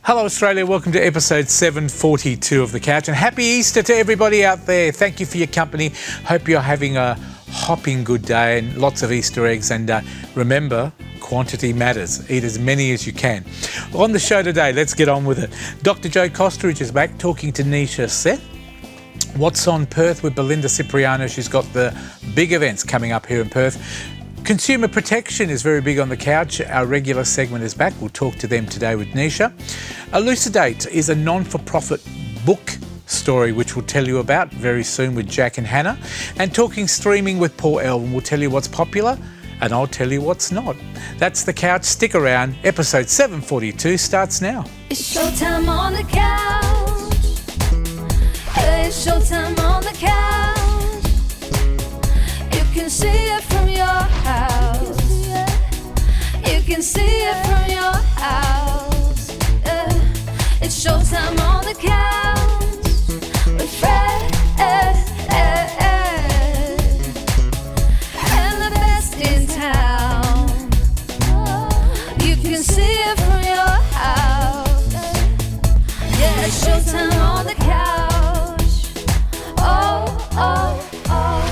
Hello Australia, welcome to episode 742 of The Couch, and happy Easter to everybody out there. Thank you for your company. Hope you're having a hopping good day and lots of Easter eggs, and remember, quantity matters. Eat as many as you can. On the show today, let's get on with it. Dr. Jo Kostridge is back talking to Nisha Seth. What's on Perth with Belinda Cipriano. She's got the big events coming up here in Perth. Consumer protection is very big on The Couch. Our regular segment is back. We'll talk to them today with Nisha. Elucidate is a non-for-profit book story which we'll tell you about very soon with Jack and Hannah. And talking streaming with Paul Elvin. We'll tell you what's popular and I'll tell you what's not. That's The Couch. Stick around. Episode 742 starts now. It's showtime on the couch. It's showtime on the couch. You can see it from your house. You can see it from your house. It's showtime on the couch with Fred and the best in town. You can see it from your house. Yeah, it's showtime on the couch. Oh, oh, oh.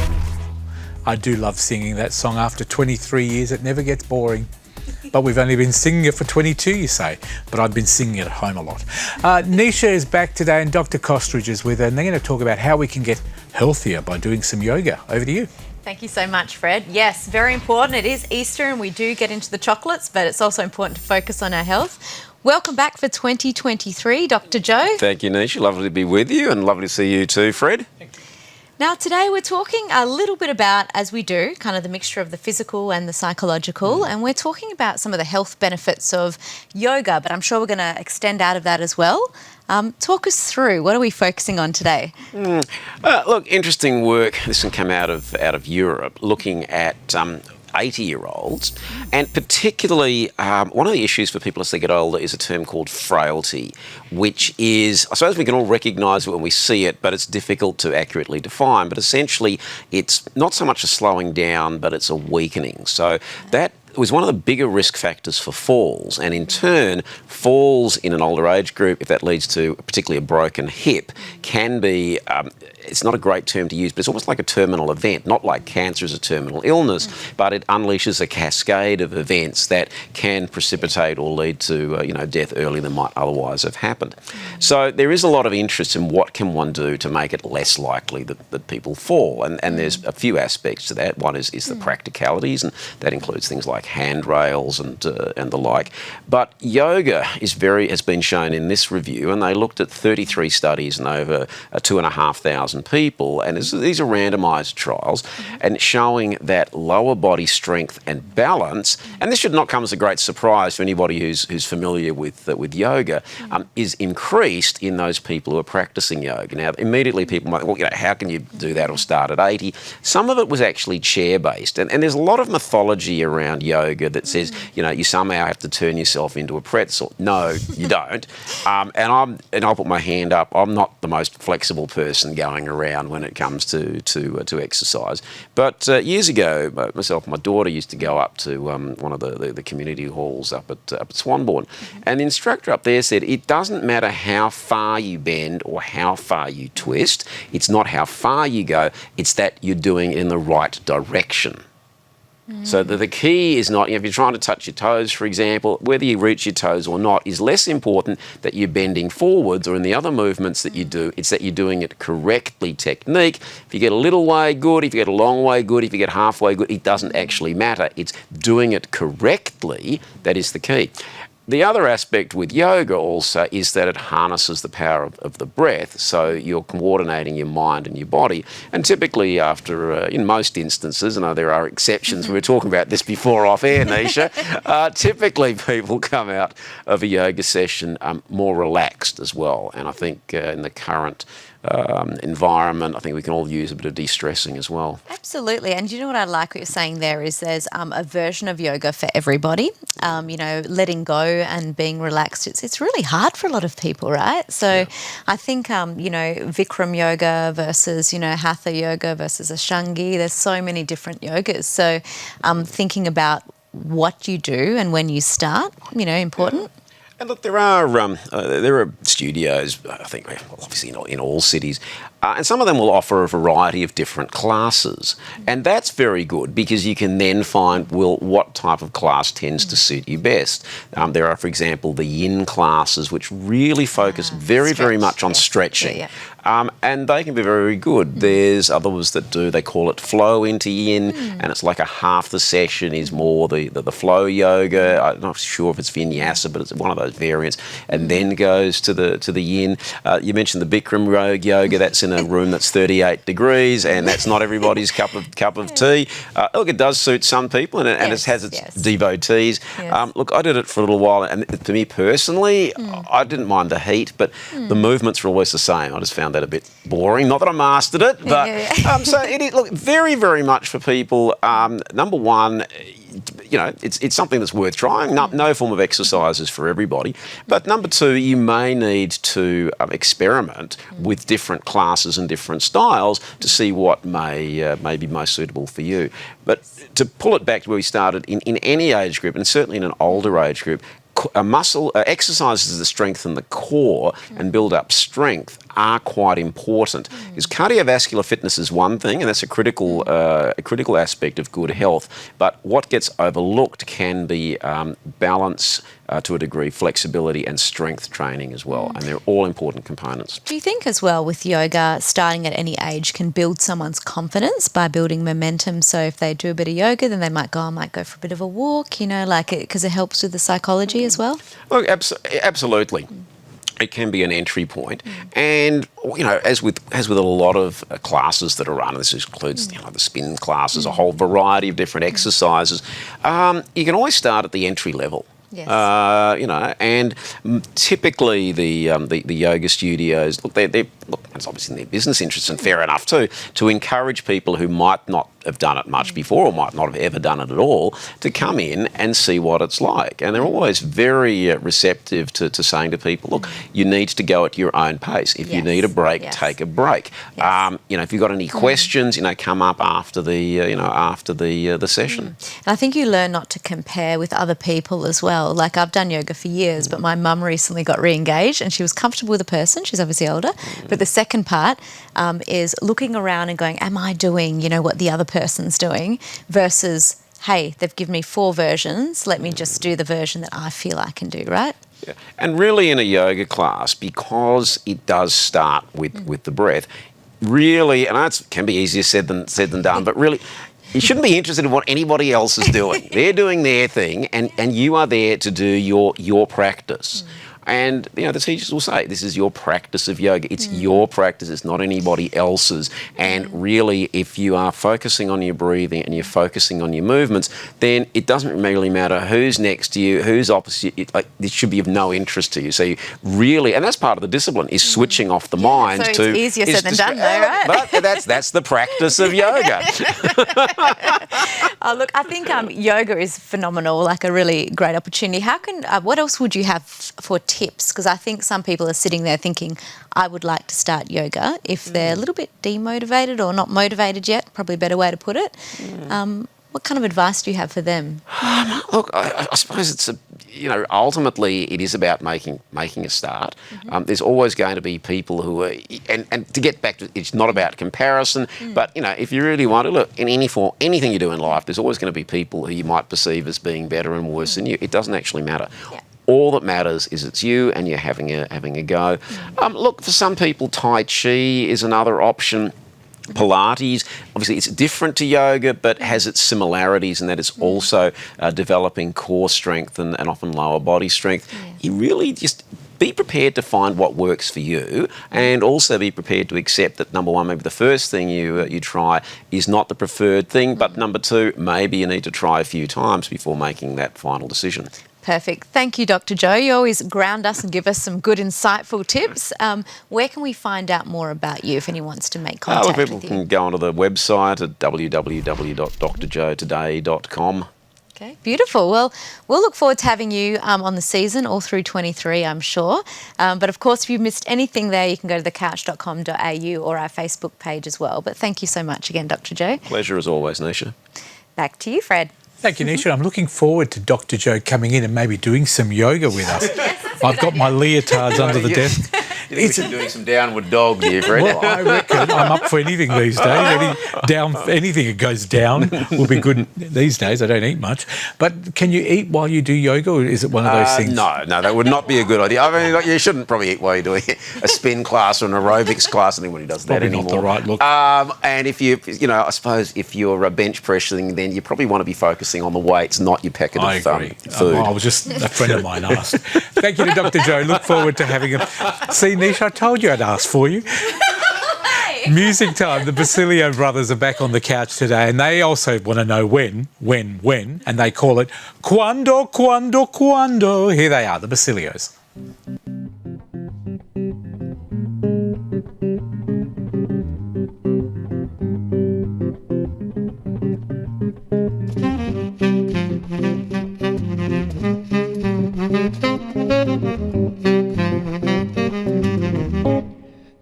I do love singing that song. After 23 years, it never gets boring. But we've only been singing it for 22, you say. But I've been singing it at home a lot. Nisha is back today and Dr. Kostridge is with her. And they're going to talk about how we can get healthier by doing some yoga. Over to you. Thank you so much, Fred. Yes, very important. It is Easter and we do get into the chocolates, but it's also important to focus on our health. Welcome back for 2023, Dr. Jo. Thank you, Nisha. Lovely to be with you and lovely to see you too, Fred. Now, today we're talking a little bit about, as we do, kind of the mixture of the physical and the psychological, and we're talking about some of the health benefits of yoga, but I'm sure we're going to extend out of that as well. Talk us through, what are we focusing on today? Look, interesting work. This can come out of Europe, looking at 80-year-olds, and particularly one of the issues for people as they get older is a term called frailty, which is, I suppose we can all recognise it when we see it, but it's difficult to accurately define. But essentially, it's not so much a slowing down, but it's a weakening. So that was one of the bigger risk factors for falls, and in turn, falls in an older age group, if that leads to particularly a broken hip, can be, it's not a great term to use, but it's almost like a terminal event, not like cancer is a terminal illness, but it unleashes a cascade of events that can precipitate or lead to death earlier than might otherwise have happened. So there is a lot of interest in what can one do to make it less likely that people fall, and there's a few aspects to that. One is the practicalities, and that includes things like handrails and the like. But yoga has been shown in this review, and they looked at 33 studies and over 2,500 people, and these are randomised trials, and showing that lower body strength and balance, and this should not come as a great surprise to anybody who's familiar with yoga, is increased in those people who are practising yoga. Now, immediately people might, well, how can you do that or start at 80? Some of it was actually chair-based, and there's a lot of mythology around yoga that says, you somehow have to turn yourself into a pretzel. No, you don't. And I'll put my hand up. I'm not the most flexible person going around when it comes to exercise. But years ago, myself and my daughter used to go up to one of the community halls up at Swanbourne, and the instructor up there said, it doesn't matter how far you bend or how far you twist. It's not how far you go. It's that you're doing it in the right direction. So the key is not, if you're trying to touch your toes, for example, whether you reach your toes or not is less important that you're bending forwards or in the other movements that you do. It's that you're doing it correctly technique. If you get a little way, good. If you get a long way, good. If you get halfway, good. It doesn't actually matter. It's doing it correctly that is the key. The other aspect with yoga also is that it harnesses the power of the breath, so you're coordinating your mind and your body. And typically after, in most instances, I know there are exceptions, we were talking about this before off air, Nisha, typically people come out of a yoga session more relaxed as well. And I think in the current environment, I think we can all use a bit of de-stressing as well. Absolutely. And you know what I like what you're saying there is there's a version of yoga for everybody. Letting go and being relaxed, it's really hard for a lot of people, right? So I think, Vikram yoga versus, Hatha yoga versus Ashangi, there's so many different yogas. So thinking about what you do and when you start, important. And look, there are studios, I think, obviously in all cities, and some of them will offer a variety of different classes. And that's very good because you can then find, well, what type of class tends to suit you best. There are, for example, the yin classes, which really focus very much on stretching. Yeah. And they can be very good. There's others that they call it flow into yin, and it's like a half the session is more the flow yoga. I'm not sure if it's vinyasa, but it's one of those variants, and then goes to the yin. You mentioned the Bikram yoga. That's in a room that's 38 degrees, and that's not everybody's cup of tea. Look, it does suit some people, and it has its devotees. Yes. Look, I did it for a little while, and to me personally, I didn't mind the heat, but the movements were always the same. I just found that a bit boring. Not that I mastered it, but so it is. Look, very much for people. Number one, you know, it's something that's worth trying. No form of exercise is for everybody. But number two, you may need to experiment with different classes and different styles to see what may be most suitable for you. But to pull it back to where we started, in any age group, and certainly in an older age group, exercises that strengthen the core and build up strength are quite important. Because cardiovascular fitness is one thing, and that's a critical aspect of good health. But what gets overlooked can be balance, to a degree, flexibility and strength training as well. And they're all important components. Do you think as well with yoga, starting at any age can build someone's confidence by building momentum? So if they do a bit of yoga, then they might go for a bit of a walk, you know, like because it helps with the psychology as well? Look, absolutely. It can be an entry point. And, you know, as with a lot of classes that are run, and this includes, you know, the spin classes, a whole variety of different exercises, you can always start at the entry level. Yes. You know, and typically the yoga studios, look, it's obviously in their business interests, and fair enough too, to encourage people who might not have done it much before or might not have ever done it at all to come in and see what it's like. And they're always very receptive to saying to people, look, you need to go at your own pace. If you need a break, take a break. Yes. You know, if you've got any questions, you know, come up after the session. And I think you learn not to compare with other people as well. Like I've done yoga for years, but my mum recently got re-engaged and she was comfortable with a person. She's obviously older. But the second part is looking around and going, am I doing, you know, what the other person's doing versus, hey, they've given me 4 versions. Let me just do the version that I feel I can do, right? Yeah. And really in a yoga class, because it does start with the breath, really, and it can be easier said than done, but really, you shouldn't be interested in what anybody else is doing. They're doing their thing, and you are there to do your practice. And, you know, the teachers will say, this is your practice of yoga. It's your practice. It's not anybody else's. And really, if you are focusing on your breathing and you're focusing on your movements, then it doesn't really matter who's next to you, who's opposite you. It should be of no interest to you. So you really, and that's part of the discipline, is switching off the mind. So it's easier said than done, though, right? But that's the practice of yoga. Oh, look, I think yoga is phenomenal, like a really great opportunity. How can, what else would you have for tips? Because I think some people are sitting there thinking, I would like to start yoga if they're a little bit demotivated or not motivated yet, probably a better way to put it. What kind of advice do you have for them? Look, I suppose it's ultimately it is about making a start. There's always going to be people who are, and to get back to, it's not about comparison, but, you know, if you really want to look in anything you do in life, there's always going to be people who you might perceive as being better and worse than you. It doesn't actually matter. Yeah. All that matters is it's you and you're having a go. Look, for some people, Tai Chi is another option. Pilates, obviously it's different to yoga, but has its similarities in that it's also developing core strength and often lower body strength. Yeah. You really just be prepared to find what works for you, and also be prepared to accept that, number one, maybe the first thing you try is not the preferred thing, but number two, maybe you need to try a few times before making that final decision. Perfect. Thank you, Dr. Joe. You always ground us and give us some good, insightful tips. Where can we find out more about you if anyone wants to make contact with you? People can go onto the website at www.drjoetoday.com. Okay, beautiful. Well, we'll look forward to having you on the season all through 23, I'm sure. But of course, if you've missed anything there, you can go to thecouch.com.au or our Facebook page as well. But thank you so much again, Dr. Joe. Pleasure as always, Nisha. Back to you, Fred. Thank you, Nisha. I'm looking forward to Dr. Joe coming in and maybe doing some yoga with us. I've got my leotards under the desk. You think we should be doing some downward dog here, Fred? Well, I reckon I'm up for anything these days. Anything that goes down will be good these days. I don't eat much. But can you eat while you do yoga, or is it one of those things? No, that would not be a good idea. I mean, you shouldn't probably eat while you're doing a spin class or an aerobics class. Anybody does that Probably anymore. not the right look. And if I suppose if you're bench pressing, then you probably want to be focusing on the weights, not your packet I of agree. food. I was just a friend of mine asked. Thank you to Dr. Joe. Look forward to having him. See, Nisha, I told you I'd ask for you. Music time. The Basilio brothers are back on the couch today, and they also want to know when, and they call it Quando, Quando, Quando. Here they are, the Basilios.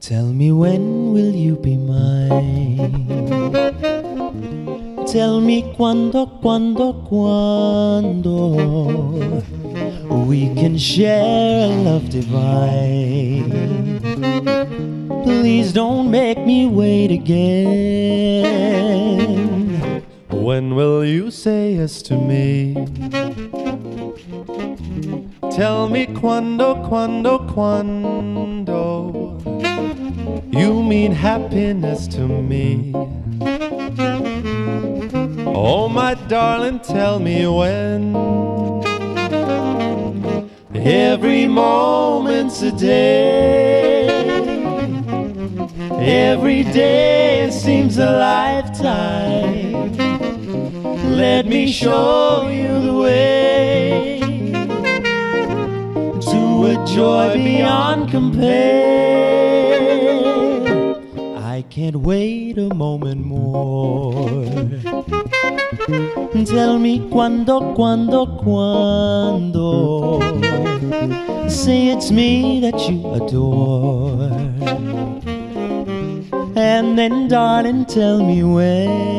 Tell me, when will you be mine? Tell me cuando, cuando, cuando we can share a love divine. Please don't make me wait again. When will you say yes to me? Tell me cuando, cuando, cuando you mean happiness to me. Oh, my darling, tell me when. Every moment's a day. Every day seems a lifetime. Let me show you the way to a joy beyond compare. I can't wait a moment more. Tell me cuando, cuando, cuando. Say it's me that you adore. And then, darling, tell me when.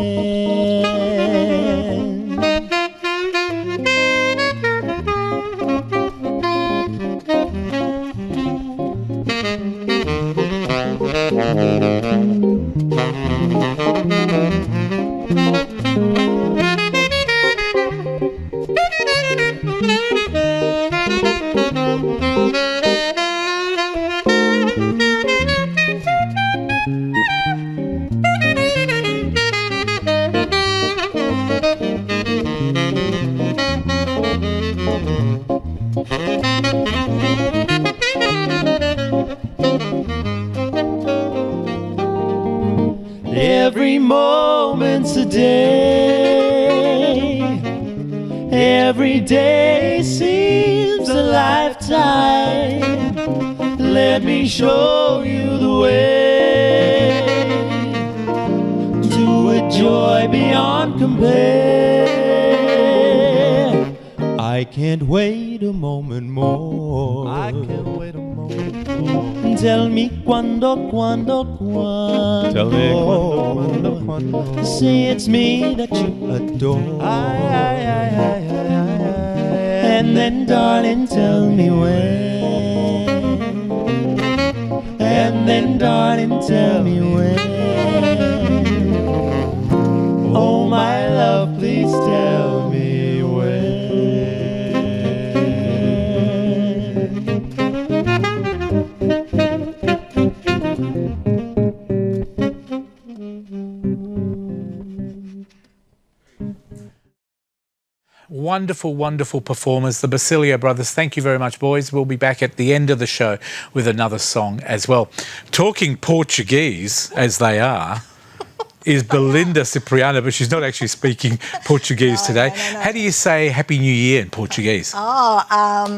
Every moment's a day. Every day seems a lifetime. Let me show you the way to a joy beyond compare. I can't wait a moment more. I can't wait a moment more. Tell me cuando, cuando, cuando. Tell me cuando, cuando, cuando. Say it's me that you adore. And then, darling, tell me when. And then, darling, tell me when. Oh, my love, please tell me when. Wonderful, wonderful performers, the Basilio brothers. Thank you very much, boys. We'll be back at the end of the show with another song as well. Talking Portuguese, as they are, is Belinda Cipriano, but she's not actually speaking Portuguese today. No. How do you say Happy New Year in Portuguese?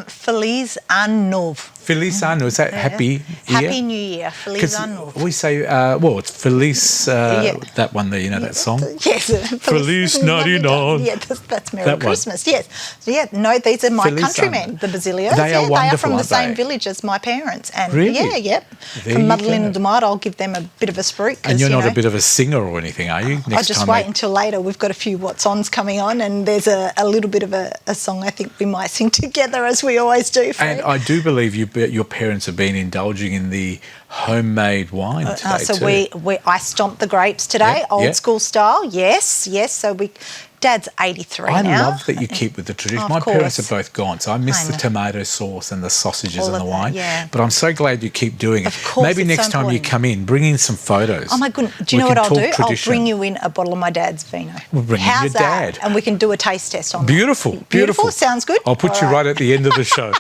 Feliz Ano Novo. Feliz Ano, is that Happy Year? Happy New Year. Feliz 'Cause Ano Novo. we say, it's Feliz, that one there, you know that song? Yes. Feliz Navidad. Yeah, that's Merry That one. Christmas, yes. Yeah, no, these are my Feliz countrymen, Ano. the Basilios. They are They are wonderful, from the aren't same they? village as my parents. And Really? Yeah. There From you Madalena go. de Mar, I'll give them a bit of a spruik. And you're not a bit of a singer or anything, are you? I'll just wait until later. We've got a few What's Ons coming on, and there's a little bit of a song I think we might sing together, as we always do. Fred. And I do believe your parents have been indulging in the homemade wine today So too. I stomped the grapes today, Yep, old yep. school style. Yes. So Dad's 83 I now. love that you keep with the tradition. Of My parents course. are both gone, so I miss I the know. tomato sauce and the sausages All and of the that, wine. yeah. But I'm so glad you keep doing it. Of course, Maybe it's next so time you important. come in, bring in some photos. Oh my goodness! Do you We know what can I'll talk do? tradition. I'll bring you in a bottle of my dad's vino. We'll bring in How's your that? dad. And we can do a taste test on that. Beautiful. Sounds good. I'll put All you right at the end of the show.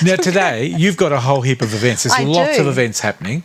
Now, today, you've got a whole heap of events. There's I lots do. of events happening.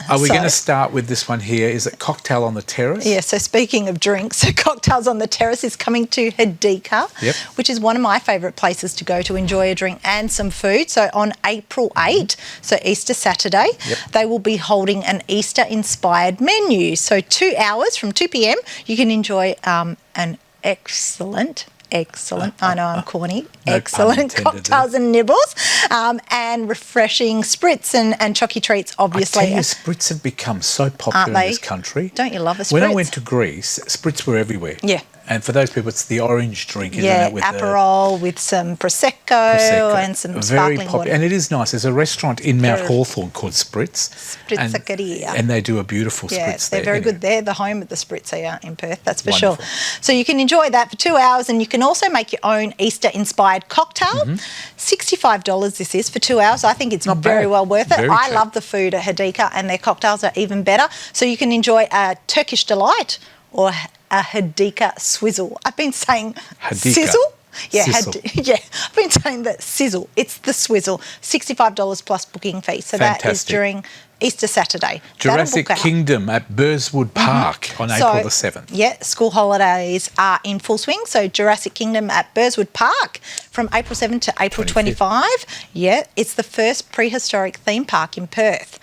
Are we going to start with this one here? Is it Cocktail on the Terrace? Yeah, so speaking of drinks, Cocktails on the Terrace is coming to Hadika, Yep. which is one of my favourite places to go to enjoy a drink and some food. So on April 8, so Easter Saturday, Yep. they will be holding an Easter-inspired menu. So 2 hours from 2 p.m, you can enjoy an excellent, I know I'm corny, No excellent pun intended cocktails and nibbles, and refreshing spritz and chocky treats, I obviously. tell you, spritz have become so popular Aren't in they? this country. Don't you love a When I spritz? went to Greece, spritz were everywhere. Yeah. And for those people, it's the orange drink, isn't Yeah, it? With Aperol with some Prosecco, Prosecco. and some Very sparkling popular. water. And it is nice. There's a restaurant in Mount Very- Hawthorn called Spritz. Spritzakeria. And they do a beautiful Yeah, spritz they're there. very Anyway. good. They're the home of the Spritzer in Perth, that's for Wonderful. sure. So you can enjoy that for 2 hours, and you can also make your own Easter-inspired cocktail. $65 this is for 2 hours. I think it's Not very bad. well worth it. Very I cheap. love the food at Hadika, and their cocktails are even better. So you can enjoy a Turkish Delight or a Hadika Swizzle. I've been saying Hadika. sizzle. Yeah, Sizzle. yeah. I've been saying that sizzle. It's the swizzle. $65 plus booking fee. So that is Fantastic. during Easter Saturday. That'll Jurassic book out. Kingdom at Burswood Park on April the 7th. Yeah, school holidays are in full swing. So Jurassic Kingdom at Burswood Park from April 7 to April 25. Yeah, it's the first prehistoric theme park in Perth.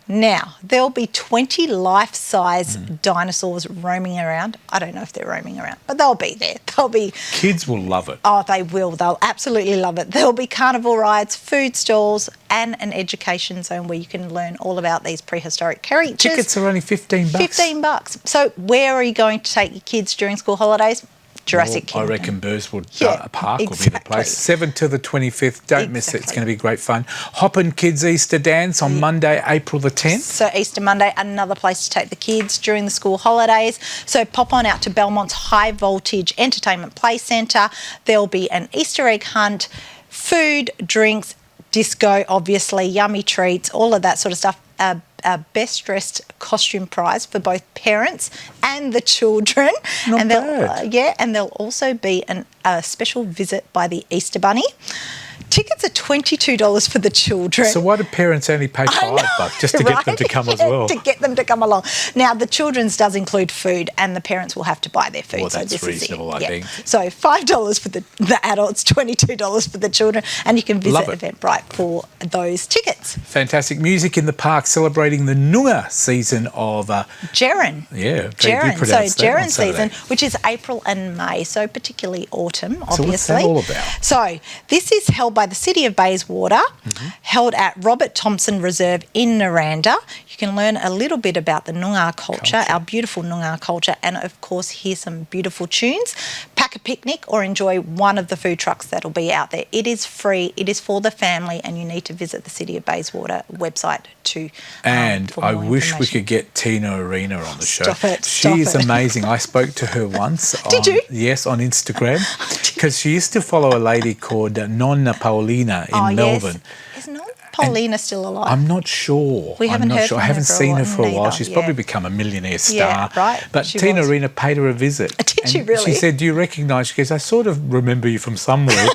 Now, there'll be 20 life-size dinosaurs roaming around. I don't know if they're roaming around, but they'll be there. They'll be... Kids will love it. Oh, they will. They'll absolutely love it. There'll be carnival rides, food stalls, and an education zone where you can learn all about these prehistoric creatures. Tickets are only $15. $15. So where are you going to take your kids during school holidays? Jurassic Well, Kingdom. I reckon Burswood Yeah, Park will be the exactly. place. 7 to the 25th. Don't miss it. It's Exactly. going to be great fun. Hoppin' Kids Easter Dance on Monday, April the 10th. So Easter Monday, another place to take the kids during the school holidays. So pop on out to Belmont's High Voltage Entertainment Play Centre. There'll be an Easter egg hunt, food, drinks, disco, obviously, yummy treats, all of that sort of stuff. A best dressed costume prize for both parents and the children. Not and bad. and there'll also be a special visit by the Easter Bunny. Tickets are $22 for the children. So why do parents only pay $5 just to get them to come as Yeah, well? to get them to come along. Now, the children's does include food, and the parents will have to buy their food. Well, so that's this reasonable, I is it. think. So $5 for the adults, $22 for the children, and you can Love visit it. Eventbrite for those tickets. Fantastic music in the park celebrating the Noongar season of... Jeren. yeah, they do Jeren. So pronounce that on Jeren Saturday. season, which is April and May, so particularly autumn, So obviously. what's that all about? So this is held by the City of Bayswater, held at Robert Thompson Reserve in Naranda. You can learn a little bit about the Noongar culture, our beautiful Noongar culture, and of course hear some beautiful tunes. Pack a picnic or enjoy one of the food trucks that'll be out there. It is free, it is for the family, and you need to visit the City of Bayswater website to And for I more wish we information. could get Tina Arena on the show. Stop it, She stop is it. amazing. I spoke to her once. Did you? Yes, on Instagram. Because she used to follow a lady called Nonna Paulina in Melbourne. Yes. Is not Paulina still alive? I'm not sure. We haven't I'm not heard sure. from I her haven't for a seen her while, for a while. neither, She's yeah. probably become a millionaire star. Yeah, right. But She Tina was. Arena paid her a visit. Did she And really? She said, "Do you recognise?" She goes, "I sort of remember you from somewhere."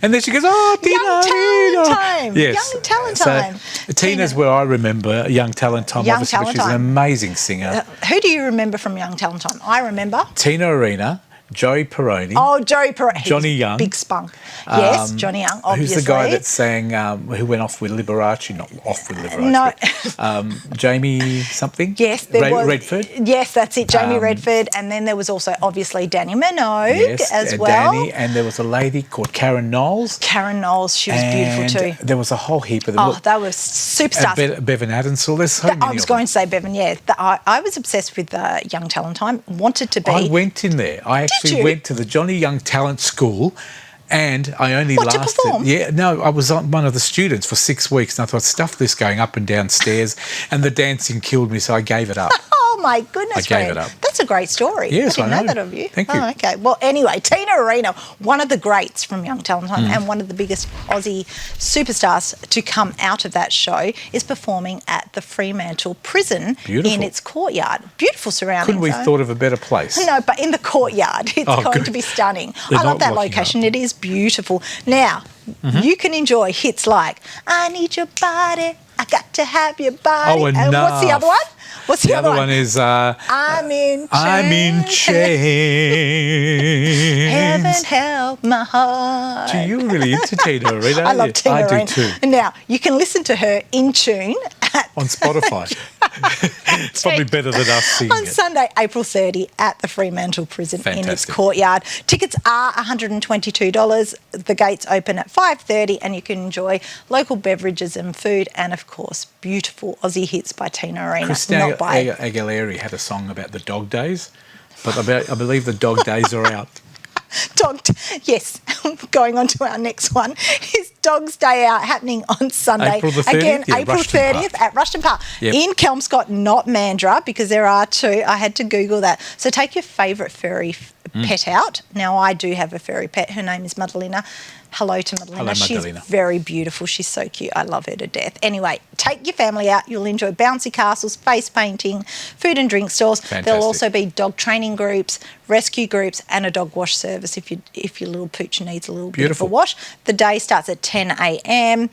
And then she goes, "Oh, Tina Young Arena." Talent Time. Yes. Young Talent So Time. Tina's Tina. where I remember Young Talent Time, Young obviously, but Talent she's an Time. amazing singer. Who do you remember from Young Talent Time? I remember. Tina Arena, Joey Peroni. Oh, Joey Peroni. Johnny Young. Big spunk. Yes, Johnny Young, obviously. Who's the guy that sang, who went off with Liberace? Not off with Liberace. No. but, Jamie something? Yes, there was. Redford? Yes, that's it, Jamie Redford. And then there was also, obviously, Danny Minogue as well. Danny, and there was a lady called Karen Knowles. Karen Knowles, she was beautiful too. There was a whole heap of them. Oh, they were superstars. Bevan Adensall, there's so many I was going to say Bevan, yeah. I was obsessed with Young Talent Time, wanted to be. I went in there. I actually went to the Johnny Young Talent School, and I only What, to lasted. perform? Yeah, no, I was one of the students for 6 weeks, and I thought, stuff this going up and down stairs, and the dancing killed me, so I gave it up. Oh my goodness, I gave Fran. it up. That's a great story. Yes, I didn't I know know. that of you. Thank you. Oh, okay. Well, anyway, Tina Arena, one of the greats from Young Talent Time and one of the biggest Aussie superstars to come out of that show, is performing at the Fremantle Prison Beautiful. in its courtyard. Beautiful surroundings. Couldn't we though. thought of a better place? No, but in the courtyard, it's Oh, going good. to be stunning. They're I love not that locking location. up. It is beautiful. Now, you can enjoy hits like "I Need Your Body," "I Got to Have Your Body," Oh, and what's the enough. other one? What's The other one is I'm in chains. Heaven help my heart. Gee, you're really into Tina Arena. I love Tina I Arena. do too. Now, you can listen to her in tune On Spotify. It's probably better than us singing on it. Sunday, April 30 at the Fremantle Prison in its Fantastic. courtyard. Tickets are $122. The gates open at 5:30 and you can enjoy local beverages and food and, of course, beautiful Aussie hits by Tina Arena. Christina not by... Aguilera had a song about the dog days, but I believe the dog days are out. Yes, going on to our next one is Dog's Day Out happening on Sunday. April the 30th? Again, Yeah, April Rushton 30th Park. at Rushton Park. Yep. In Kelmscott, not Mandurah, because there are two. I had to Google that. So take your favourite furry pet out. Now, I do have a furry pet. Her name is Madalena. Hello to Madalena. Hello, She's Madalena. very beautiful. She's so cute. I love her to death. Anyway, take your family out. You'll enjoy bouncy castles, face painting, food and drink stalls. Fantastic. There'll also be dog training groups, rescue groups, and a dog wash service if your little pooch needs a little Beautiful. bit of a wash. The day starts at 10 a.m.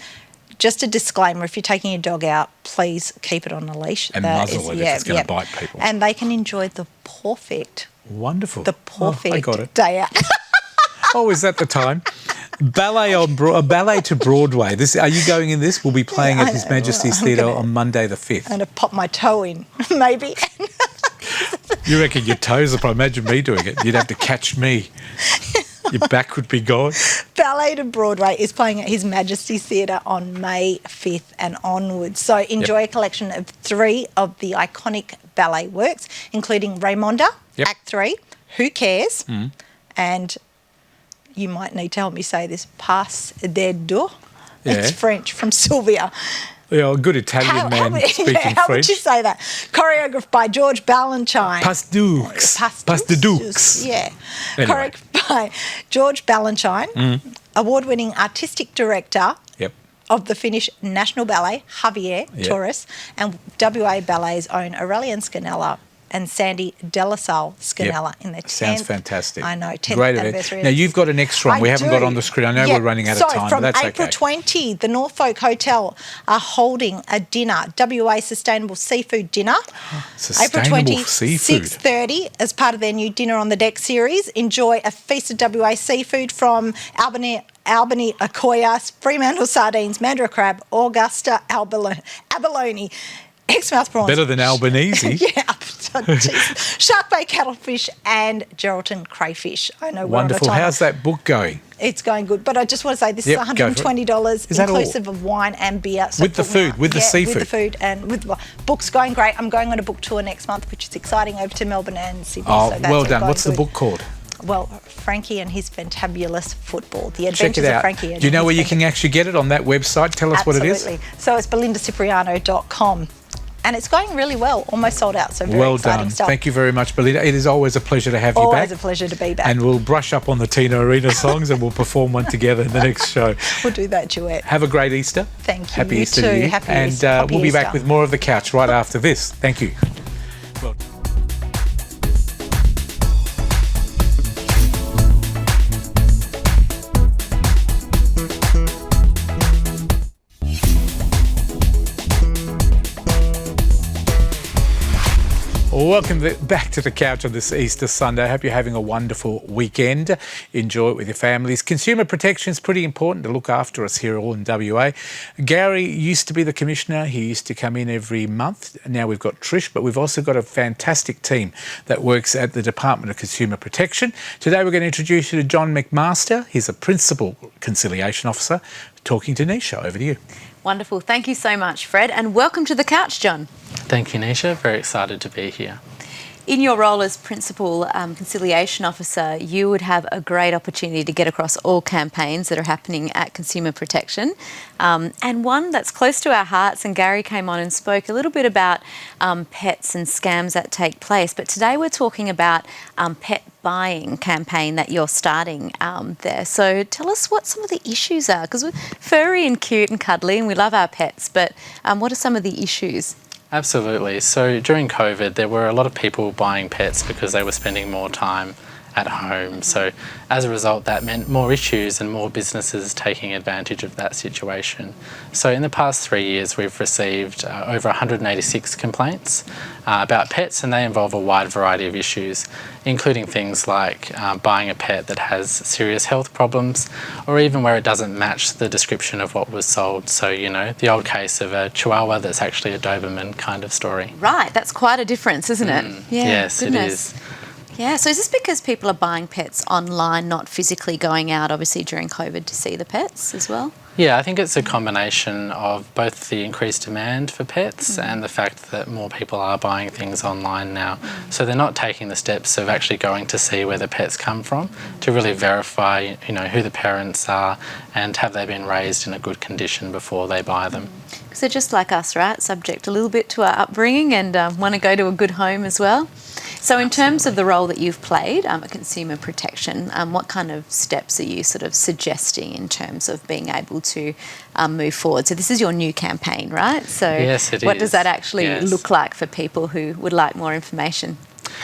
Just a disclaimer, if you're taking your dog out, please keep it on a leash. And That muzzle is- it if it's going to bite people. And they can enjoy the perfect Wonderful. the Oh, perfect I got it. day out. Oh, is that the time? Ballet ballet to Broadway. Are you going in this? We'll be playing Yeah, at I His know. Majesty's I'm Theatre gonna- on Monday the 5th. I'm going to pop my toe in, maybe. You reckon your toes are probably, imagine me doing it. You'd have to catch me. Your back would be gone. Ballet to Broadway is playing at His Majesty's Theatre on May 5th and onwards. So enjoy a collection of 3 of the iconic ballet works, including Raymonda, Yep. Act 3, Who Cares, and you might need to help me say this, Pas des Deux. It's Yeah. French from Sylvia. Yeah, a good Italian man speaking how would French. you say that? Choreographed by George Balanchine. Pas Dux. Pas de Dux. Yeah. Anyway. Choreographed by George Balanchine, award-winning artistic director Yep. of the Finnish National Ballet, Javier Yep. Torres, and WA Ballet's own Aurelian Scanella and Sandy Delasalle Scanella in their 10th. Sounds fantastic. I know, 10th Great event. anniversary. Now, you've got an extra one. I We haven't got do. on the screen. I know Yeah. we're running out So of time, but from that's April okay. 20, the Norfolk Hotel are holding a dinner, WA Sustainable Seafood Dinner. April Sustainable 20, seafood. 6:30 as part of their new Dinner on the Deck series. Enjoy a feast of WA seafood from Albany Akoya, Fremantle sardines, Mandurah crab, Augusta abalone, Exmouth prawns. Better than Albanese. Yeah, Shark Bay cuttlefish and Geraldton crayfish. I know we're Wonderful. on a timer. How's that book going? It's going good, but I just want to say this Yep, is go for it. $120 Is that all? inclusive of wine and beer. So With the put me food, up. with the Yeah, seafood. with the food and with books going great. I'm going on a book tour next month, which is exciting, over to Melbourne and Sydney. Oh, so that's well all done. going What's the good. book called? Well, Frankie and His Fantabulous Football. The Check Adventures it of out. Frankie and Do you know His where you can actually get it on that website? Tell us what it is. Absolutely. So it's belindicipriano.com. And it's going really well, almost sold out. So very Well exciting done. stuff. Thank you very much, Belinda. It is always a pleasure to have you Always back. a pleasure to be back. And we'll brush up on the Tina Arena songs and we'll perform one together in the next show. We'll do that duet. Have a great Easter. Thank you. Happy You Easter too. to you. Happy and Easter. Happy we'll be back Easter. with more of The Couch right after this. Thank you. Well, Welcome back to the couch on this Easter Sunday. I hope you're having a wonderful weekend. Enjoy it with your families. Consumer protection is pretty important to look after us here all in WA. Gary used to be the commissioner. He used to come in every month. Now we've got Trish, but we've also got a fantastic team that works at the Department of Consumer Protection. Today we're going to introduce you to John McMaster. He's a Principal Conciliation Officer talking to Nisha. Over to you. Wonderful. Thank you so much, Fred, and welcome to the couch, John. Thank you, Nisha. Very excited to be here. In your role as Principal Conciliation Officer, you would have a great opportunity to get across all campaigns that are happening at Consumer Protection. And one that's close to our hearts, and Gary came on and spoke a little bit about pets and scams that take place. But today we're talking about pet buying campaign that you're starting there. So tell us what some of the issues are, because we're furry and cute and cuddly and we love our pets, but what are some of the issues? Absolutely. So during COVID, there were a lot of people buying pets because they were spending more time at home. So as a result, that meant more issues and more businesses taking advantage of that situation. So in the past 3 years, we've received over 186 complaints about pets, and they involve a wide variety of issues, including things like buying a pet that has serious health problems, or even where it doesn't match the description of what was sold. So, you know, the old case of a Chihuahua that's actually a Doberman kind of story. Right, that's quite a difference, isn't it? Yeah, yes, goodness. it is. Yeah, so is this because people are buying pets online, not physically going out, obviously, during COVID to see the pets as well? Yeah, I think it's a combination of both the increased demand for pets and the fact that more people are buying things online now. So they're not taking the steps of actually going to see where the pets come from to really verify, you know, who the parents are and have they been raised in a good condition before they buy them. Because they're just like us, right? Subject a little bit to our upbringing and want to go to a good home as well. So in terms of the role that you've played at Consumer Protection, what kind of steps are you sort of suggesting in terms of being able to move forward? So this is your new campaign, right? So yes, it what is. does that actually Yes. look like for people who would like more information?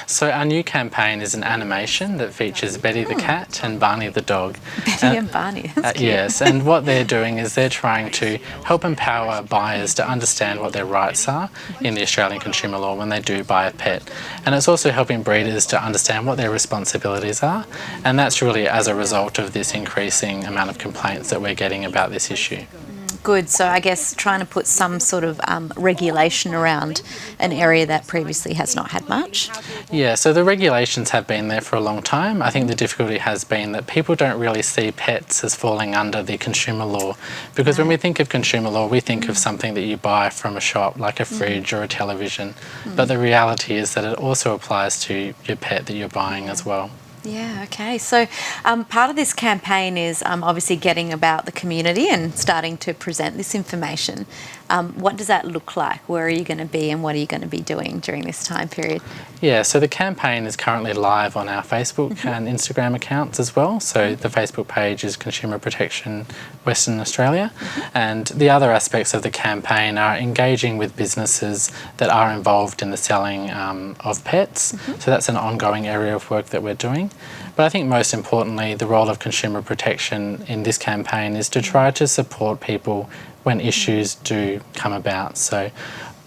So our new campaign is an animation that features Betty the cat and Barney the dog. Betty and Barney. That's cute. Yes, and what they're doing is they're trying to help empower buyers to understand what their rights are in the Australian consumer law when they do buy a pet. And it's also helping breeders to understand what their responsibilities are, and that's really as a result of this increasing amount of complaints that we're getting about this issue. Good. So I guess trying to put some sort of regulation around an area that previously has not had much. Yeah, so the regulations have been there for a long time. I think the difficulty has been that people don't really see pets as falling under the consumer law, because when we think of consumer law, we think of something that you buy from a shop, like a fridge or a television. But the reality is that it also applies to your pet that you're buying as well. Yeah, okay. So part of this campaign is obviously getting about the community and starting to present this information. What does that look like? Where are you going to be and what are you going to be doing during this time period? Yeah, so the campaign is currently live on our Facebook and Instagram accounts as well. So the Facebook page is Consumer Protection Western Australia. And the other aspects of the campaign are engaging with businesses that are involved in the selling of pets. So that's an ongoing area of work that we're doing. But I think most importantly, the role of consumer protection in this campaign is to try to support people when issues do come about. So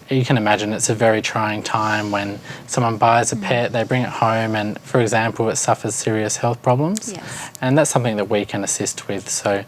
you can imagine it's a very trying time when someone buys a pet, they bring it home and, for example, it suffers serious health problems. Yes. And that's something that we can assist with. So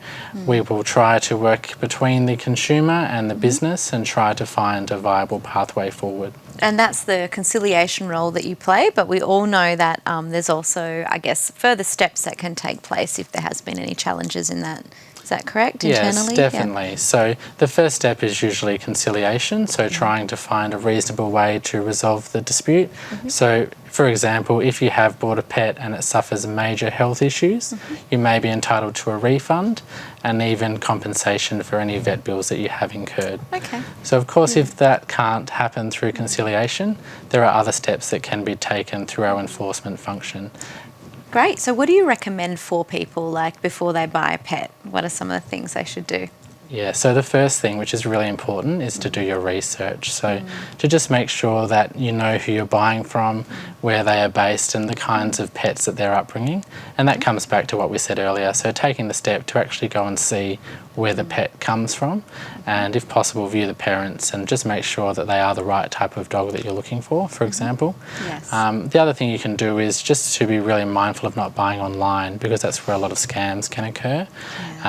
we will try to work between the consumer and the business and try to find a viable pathway forward. And that's the conciliation role that you play, but we all know that there's also, I guess, further steps that can take place if there has been any challenges in that. Is that correct, internally? Yes, definitely. So the first step is usually conciliation, so trying to find a reasonable way to resolve the dispute. So, for example, if you have bought a pet and it suffers major health issues, you may be entitled to a refund and even compensation for any vet bills that you have incurred. Okay. So, of course, if that can't happen through conciliation, there are other steps that can be taken through our enforcement function. Great. So what do you recommend for people, like, before they buy a pet? What are some of the things they should do? Yeah, so the first thing, which is really important, is to do your research. So to just make sure that you know who you're buying from, where they are based, and the kinds of pets that they're upbringing. And that comes back to what we said earlier. So taking the step to actually go and see where the pet comes from, and if possible, view the parents and just make sure that they are the right type of dog that you're looking for example. Yes. The other thing you can do is just to be really mindful of not buying online, because that's where a lot of scams can occur,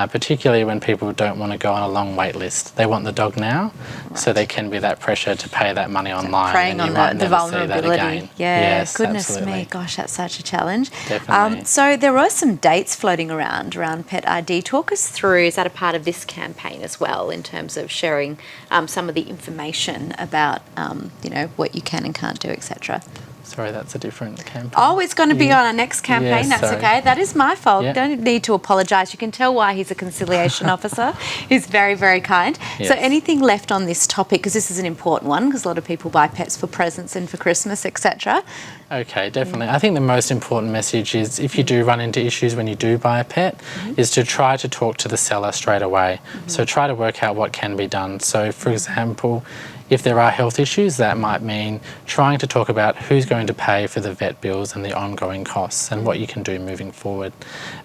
particularly when people don't want to go on a long wait list. They want the dog now, so there can be that pressure to pay that money online. Preying and you on might the never see that vulnerability. again. Yeah, Yes, goodness absolutely. me, gosh, that's such a challenge. Definitely. So there are some dates floating around Pet ID. Talk us through, is that a part of this campaign as well, in terms of sharing some of the information about, what you can and can't do, etc.? Sorry, that's a different campaign. Oh, it's going to be on our next campaign. Yeah, That's sorry. okay. That is my fault. Yeah. Don't need to apologise. You can tell why he's a conciliation officer. He's very, very kind. So Yes. anything left on this topic, because this is an important one, because a lot of people buy pets for presents and for Christmas, etc. Okay, definitely. I think the most important message is, if you do run into issues when you do buy a pet, is to try to talk to the seller straight away. So try to work out what can be done. So for example, if there are health issues, that might mean trying to talk about who's going to pay for the vet bills and the ongoing costs and what you can do moving forward.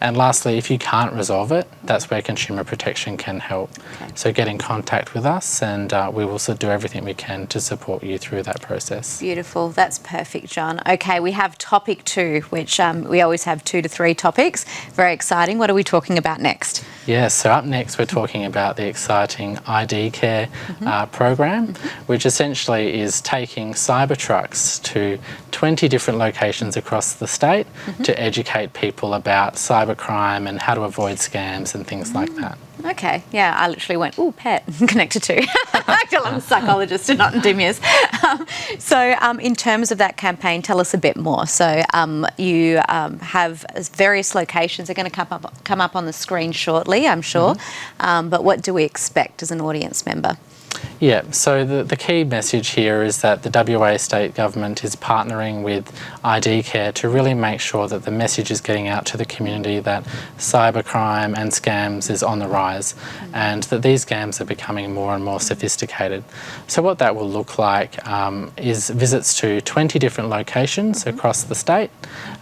And lastly, if you can't resolve it, that's where Consumer Protection can help. Okay. So get in contact with us, and we will do everything we can to support you through that process. Beautiful. That's perfect, John. Okay, we have topic 2, which we always have 2 to 3 topics. Very exciting. What are we talking about next? Yes, so up next we're talking about the exciting ID Care program, which essentially is taking cyber trucks to 20 different locations across the state to educate people about cybercrime and how to avoid scams and things like that. Okay, yeah, I literally went, ooh, pet, connected to. Actually, I'm a psychologist and not in DMS. So in terms of that campaign, tell us a bit more. So you have various locations. They're going to come up on the screen shortly, I'm sure. But what do we expect as an audience member? Yeah, so the key message here is that the WA state government is partnering with ID Care to really make sure that the message is getting out to the community that cybercrime and scams is on the rise, and that these scams are becoming more and more sophisticated. So what that will look like is visits to 20 different locations across the state,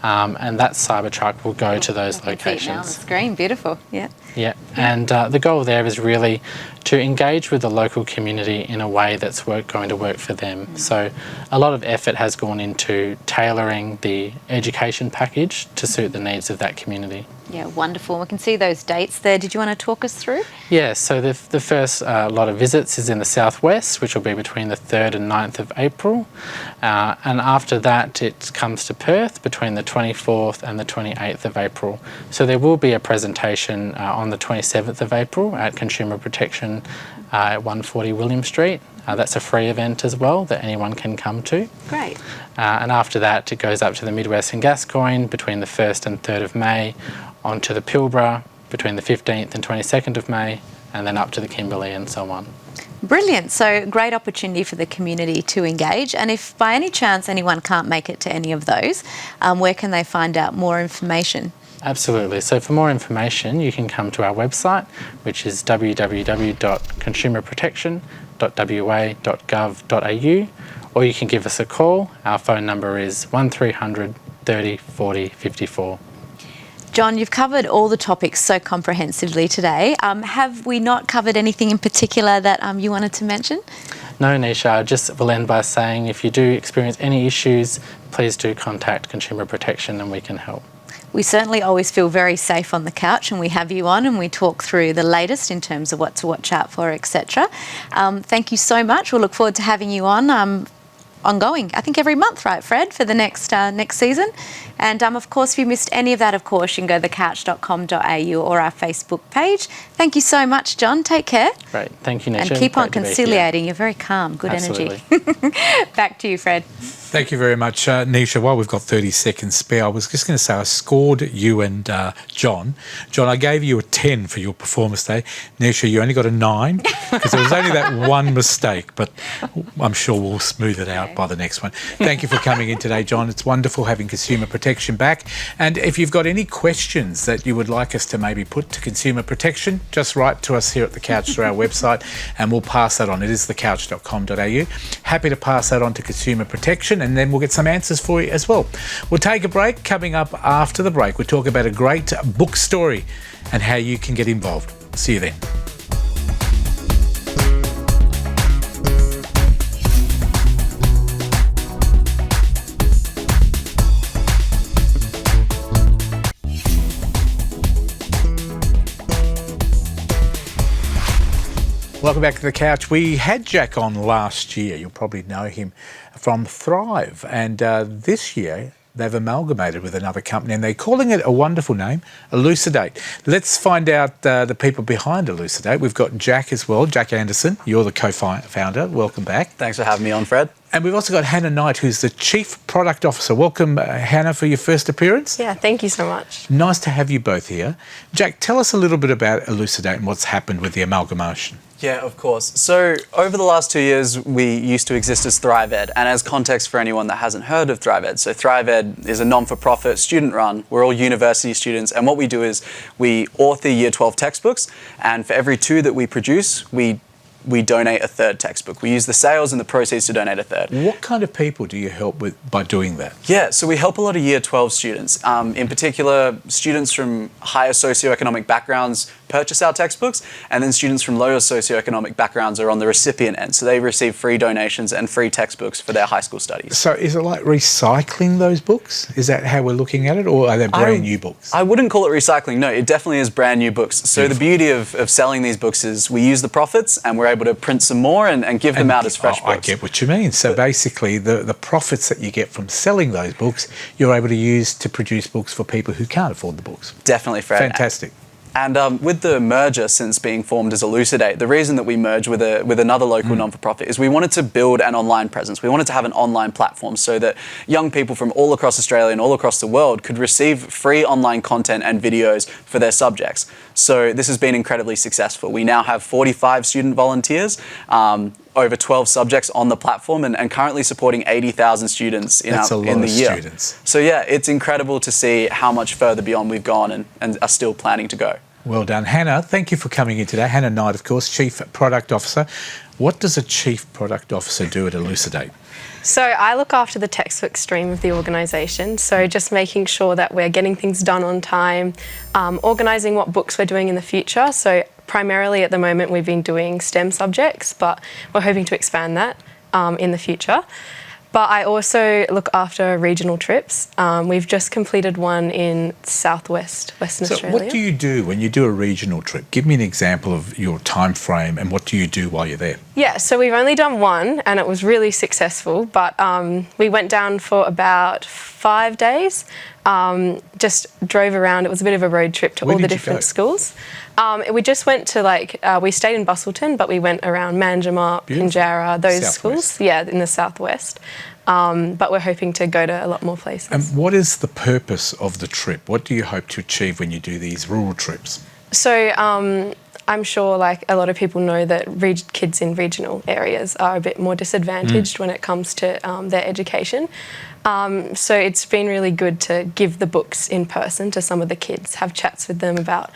and that cyber truck will go to those I can see it now on the locations. screen, beautiful, yeah. Yeah, and the goal there is really to engage with the local community in a way that's going to work for them. So a lot of effort has gone into tailoring the education package to suit the needs of that community. Yeah, wonderful. We can see those dates there. Did you want to talk us through? Yeah, so the first lot of visits is in the southwest, which will be between the 3rd and 9th of April. And after that, it comes to Perth between the 24th and the 28th of April. So there will be a presentation on the 27th of April at Consumer Protection at 140 William Street. That's a free event as well that anyone can come to. Great. And after that, it goes up to the Midwest and Gascoyne between the 1st and 3rd of May, onto the Pilbara between the 15th and 22nd of May, and then up to the Kimberley and so on. Brilliant. So great opportunity for the community to engage. And if by any chance anyone can't make it to any of those, where can they find out more information? Absolutely. So for more information, you can come to our website, which is www.consumerprotection.wa.gov.au, or you can give us a call. Our phone number is 1300 30 40 54. John, you've covered all the topics so comprehensively today. Have we not covered anything in particular that you wanted to mention? No, Nisha, I just will end by saying if you do experience any issues, please do contact Consumer Protection and we can help. We certainly always feel very safe on the couch and we have you on and we talk through the latest in terms of what to watch out for, etc. Thank you so much. We'll look forward to having you on ongoing, I think every month, right, Fred, for the next season. And of course, if you missed any of that, of course, you can go to thecouch.com.au or our Facebook page. Thank you so much, John. Take care. Great. Thank you, Nisha. And keep on Great to be here. conciliating. You're very calm, good Absolutely. energy. Back to you, Fred. Thank you very much, Nisha. While we've got 30 seconds spare, I was just going to say I scored you and John. John, I gave you a 10 for your performance today. Nisha, you only got a 9 because there was only that one mistake, but I'm sure we'll smooth it out by the next one. Thank you for coming in today, John. It's wonderful having Consumer Protection back. And if you've got any questions that you would like us to maybe put to Consumer Protection, just write to us here at The Couch through our website and we'll pass that on. It is thecouch.com.au. Happy to pass that on to Consumer Protection and then we'll get some answers for you as well. We'll take a break. Coming up after the break, we'll talk about a great book story and how you can get involved. See you then. Welcome back to The Couch. We had Jack on last year. You'll probably know him from Thrive. And this year, they've amalgamated with another company and they're calling it a wonderful name, Elucidate. Let's find out the people behind Elucidate. We've got Jack as well, Jack Anderson. You're the co-founder. Welcome back. Thanks for having me on, Fred. And we've also got Hannah Knight, who's the Chief Product Officer. Welcome, Hannah, for your first appearance. Yeah, thank you so much. Nice to have you both here. Jack, tell us a little bit about Elucidate and what's happened with the amalgamation. Yeah, of course. So over the last 2 years, we used to exist as ThriveEd. And as context for anyone that hasn't heard of ThriveEd, so ThriveEd is a non-for-profit student run. We're all university students. And what we do is we author Year 12 textbooks. And for every 2 that we produce, we donate a 3rd textbook. We use the sales and the proceeds to donate a 3rd. What kind of people do you help with by doing that? Yeah, so we help a lot of Year 12 students. In particular, students from higher socioeconomic backgrounds purchase our textbooks, and then students from lower socioeconomic backgrounds are on the recipient end. So they receive free donations and free textbooks for their high school studies. So is it like recycling those books? Is that how we're looking at it, or are they brand new books? I wouldn't call it recycling. No, it definitely is brand new books. So the beauty of selling these books is we use the profits and we're able to print some more and give them out as fresh books. I get what you mean. So basically the profits that you get from selling those books, you're able to use to produce books for people who can't afford the books. Definitely, Fred. Fantastic. And with the merger since being formed as Elucidate, the reason that we merged with another local non-for-profit is we wanted to build an online presence. We wanted to have an online platform so that young people from all across Australia and all across the world could receive free online content and videos for their subjects. So this has been incredibly successful. We now have 45 student volunteers, over 12 subjects on the platform and currently supporting 80,000 students in the year. Students. So yeah, it's incredible to see how much further beyond we've gone and are still planning to go. Well done. Hannah, thank you for coming in today. Hannah Knight, of course, Chief Product Officer. What does a Chief Product Officer do at Elucidate? So I look after the textbook stream of the organisation, so just making sure that we're getting things done on time, organising what books we're doing in the future. So primarily at the moment we've been doing STEM subjects, but we're hoping to expand that in the future. But I also look after regional trips. We've just completed one in Southwest Western Australia. So what do you do when you do a regional trip? Give me an example of your time frame and what do you do while you're there? Yeah, so we've only done one and it was really successful, but we went down for about 5 days, just drove around. It was a bit of a road trip to all the different schools. We just went to we stayed in Busselton, but we went around Manjimup, Pinjarra, those schools. Yeah, in the southwest. But we're hoping to go to a lot more places. And what is the purpose of the trip? What do you hope to achieve when you do these rural trips? So I'm sure a lot of people know that kids in regional areas are a bit more disadvantaged when it comes to their education. So it's been really good to give the books in person to some of the kids, have chats with them about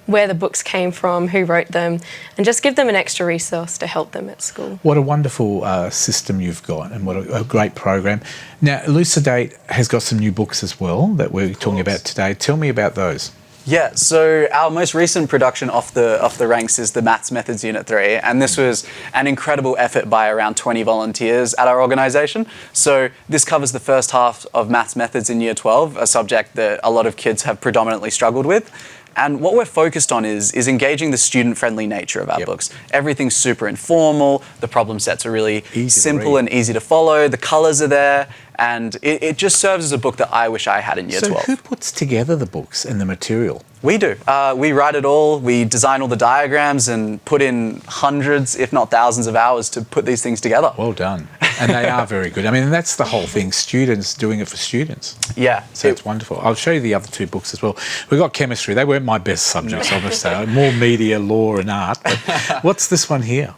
where the books came from, who wrote them, and just give them an extra resource to help them at school. What a wonderful system you've got and what a great program. Now, Elucidate has got some new books as well that we're talking about today. Tell me about those. Yeah, so our most recent production off the ranks is the Maths Methods Unit 3, and this was an incredible effort by around 20 volunteers at our organisation. So this covers the first half of Maths Methods in Year 12, a subject that a lot of kids have predominantly struggled with. And what we're focused on is engaging the student-friendly nature of our books. Everything's super informal, the problem sets are really simple and easy to follow, the colours are there, and it just serves as a book that I wish I had in Year 12. So who puts together the books and the material? We do. We write it all, we design all the diagrams and put in hundreds, if not thousands of hours to put these things together. Well done. And they are very good. I mean, that's the whole thing, students doing it for students. Yeah. So it's wonderful. I'll show you the other two books as well. We've got chemistry. They weren't my best subjects, I must say. More media, law and art. But what's this one here?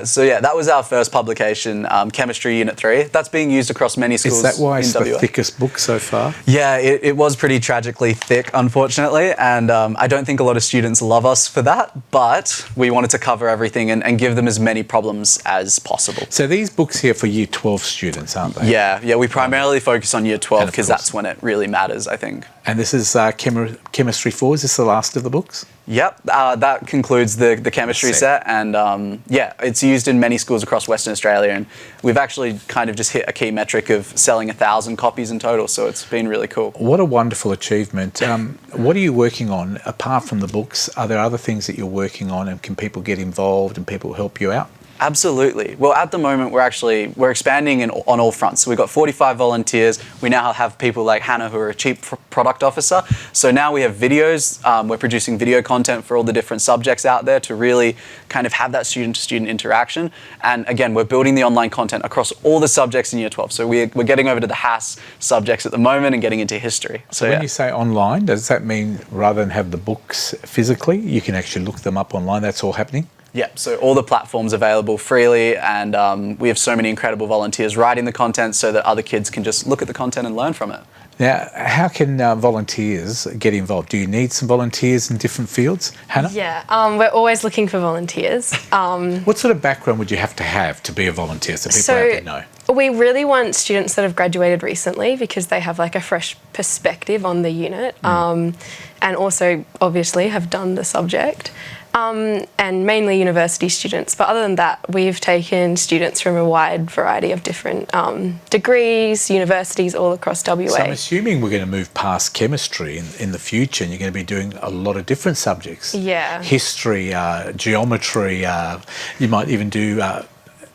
So yeah, that was our first publication, Chemistry Unit 3. That's being used across many schools Is that why it's in the WA. thickest book so far? Yeah, it was pretty tragically thick, unfortunately, and I don't think a lot of students love us for that, but we wanted to cover everything and give them as many problems as possible. So these books here for Year 12 students, aren't they? Yeah, we primarily focus on Year 12 And of because course. that's when it really matters, I think. And this is Chemistry 4. Is this the last of the books? Yep, that concludes the chemistry Set. set, and yeah, it's used in many schools across Western Australia, and we've actually kind of just hit a key metric of selling 1,000 copies in total, so it's been really cool. What a wonderful achievement. What are you working on apart from the books? Are there other things that you're working on, and can people get involved and people help you out? Absolutely. Well, at the moment, we're expanding on all fronts. So we've got 45 volunteers. We now have people like Hannah, who are a chief product officer. So now we have videos. We're producing video content for all the different subjects out there to really kind of have that student-to-student interaction. And again, we're building the online content across all the subjects in Year 12. So we're getting over to the HASS subjects at the moment and getting into history. So when you say online, does that mean rather than have the books physically, you can actually look them up online? That's all happening? Yeah, so all the platforms available freely, and we have so many incredible volunteers writing the content so that other kids can just look at the content and learn from it. Now, how can volunteers get involved? Do you need some volunteers in different fields? Hannah? Yeah, we're always looking for volunteers. What sort of background would you have to be a volunteer so people out there know? We really want students that have graduated recently because they have like a fresh perspective on the unit, and also obviously have done the subject. And mainly university students. But other than that, we've taken students from a wide variety of different degrees, universities all across WA. So I'm assuming we're going to move past chemistry in the future, and you're going to be doing a lot of different subjects. Yeah. History, geometry, you might even do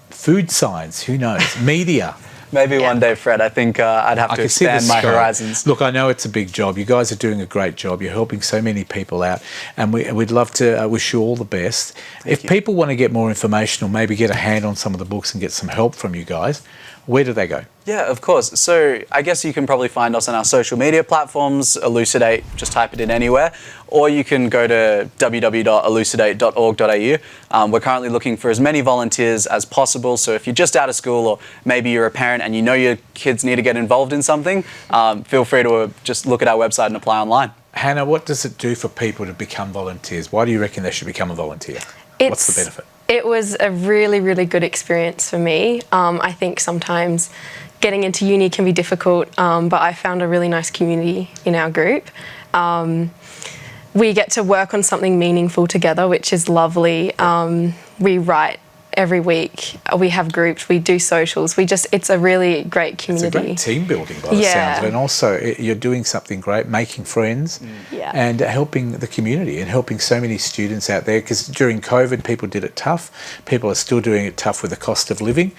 food science, who knows, media. Maybe one day, Fred. I think I'd have I to can see the expand my scope. horizons. Look, I know it's a big job. You guys are doing a great job. You're helping so many people out, and we'd love to wish you all the best. If people want to get more information or maybe get a hand on some of the books and get some help from you guys, where do they go? Yeah, of course. So I guess you can probably find us on our social media platforms, Elucidate, just type it in anywhere, or you can go to www.elucidate.org.au. We're currently looking for as many volunteers as possible, so if you're just out of school or maybe you're a parent and you know your kids need to get involved in something, feel free to just look at our website and apply online. Hannah, what does it do for people to become volunteers? Why do you reckon they should become a volunteer? What's the benefit? It was a really, really good experience for me. I think sometimes getting into uni can be difficult, but I found a really nice community in our group. We get to work on something meaningful together, which is lovely. We write every week. We have groups, we do socials. It's a really great community. It's a great team building by the sounds of it. And also you're doing something great, making friends and helping the community and helping so many students out there, because during COVID people did it tough. People are still doing it tough with the cost of living.